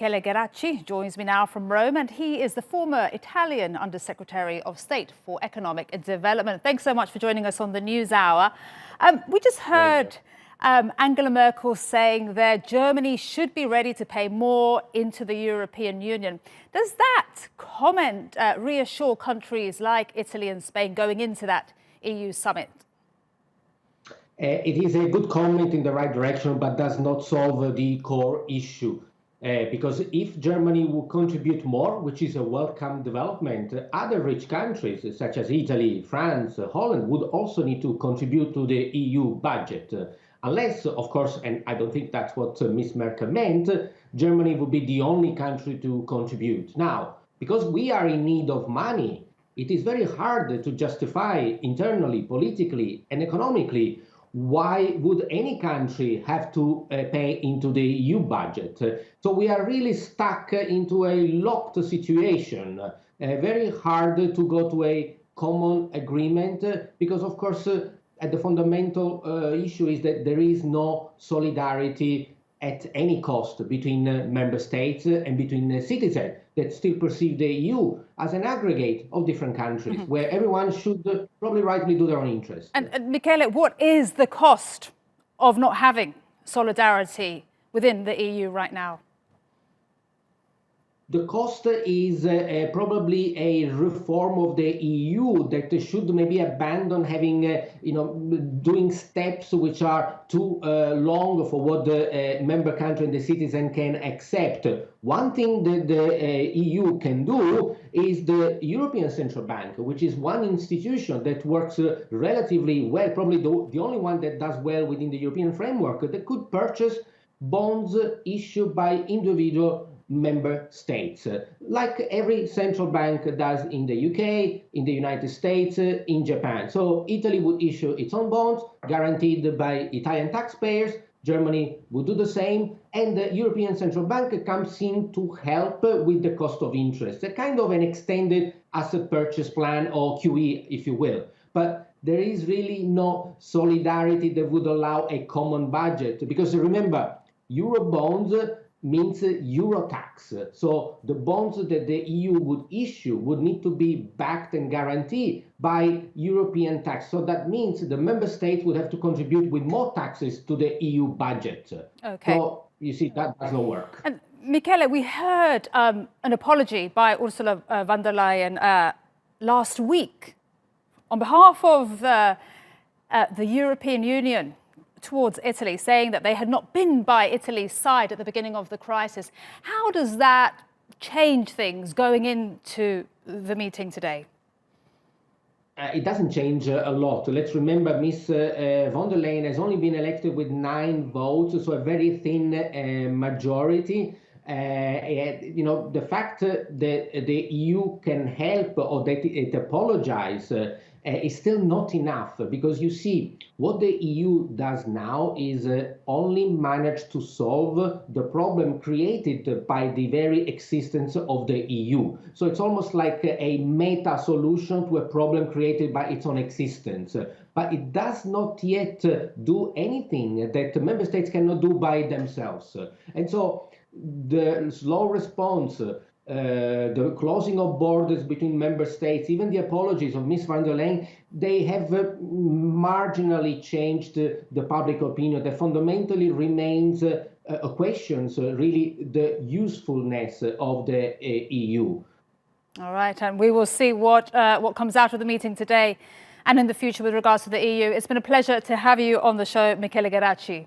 Michele Geraci joins me now from Rome, and he is the former Italian Undersecretary of State for Economic Development. Thanks so much for joining us on the News Hour. We just heard Angela Merkel saying that Germany should be ready to pay more into the European Union. Does that comment reassure countries like Italy and Spain going into that EU summit? It is a good comment in the right direction, but does not solve the core issue. Because if Germany would contribute more, which is a welcome development, other rich countries such as Italy, France, Holland would also need to contribute to the EU budget. Unless, of course, and I don't think that's what Ms. Merkel meant, Germany would be the only country to contribute. Now, because we are in need of money, it is very hard to justify internally, politically, and economically why would any country have to pay into the EU budget? So we are really stuck into a locked situation, very hard to go to a common agreement because, of course, the fundamental issue is that there is no solidarity at any cost between member states and between citizens that still perceive the EU as an aggregate of different countries where everyone should probably rightly do their own interest. And Michele, what is the cost of not having solidarity within the EU right now? The cost is probably a reform of the EU that should maybe abandon having, doing steps which are too long for what the member country and the citizen can accept. One thing that the EU can do is the European Central Bank, which is one institution that works relatively well, probably the only one that does well within the European framework, that could purchase bonds issued by individual member states, like every central bank does in the UK, in the United States, in Japan. So Italy would issue its own bonds, guaranteed by Italian taxpayers. Germany would do the same, and the European Central Bank comes in to help with the cost of interest, a kind of an extended asset purchase plan, or QE, if you will. But there is really no solidarity that would allow a common budget, because remember, Eurobonds means euro tax. So the bonds that the EU would issue would need to be backed and guaranteed by European tax. So that means the member states would have to contribute with more taxes to the EU budget. Okay. So you see, that does not work. And Michele, we heard an apology by Ursula von der Leyen last week on behalf of the European Union towards Italy, saying that they had not been by Italy's side at the beginning of the crisis. How does that change things going into the meeting today? It doesn't change a lot. Let's remember Ms. von der Leyen has only been elected with 9 votes, so a very thin majority. The fact that the EU can help or that it apologizes is still not enough, because you see, what the EU does now is only manage to solve the problem created by the very existence of the EU. So it's almost like a meta solution to a problem created by its own existence. But it does not yet do anything that member states cannot do by themselves. And so the slow response, the closing of borders between member states, even the apologies of Ms. von der Leyen, they have marginally changed the public opinion that fundamentally remains questions really the usefulness of the EU. All right, and we will see what comes out of the meeting today and in the future with regards to the EU. It's been a pleasure to have you on the show, Michele Geraci.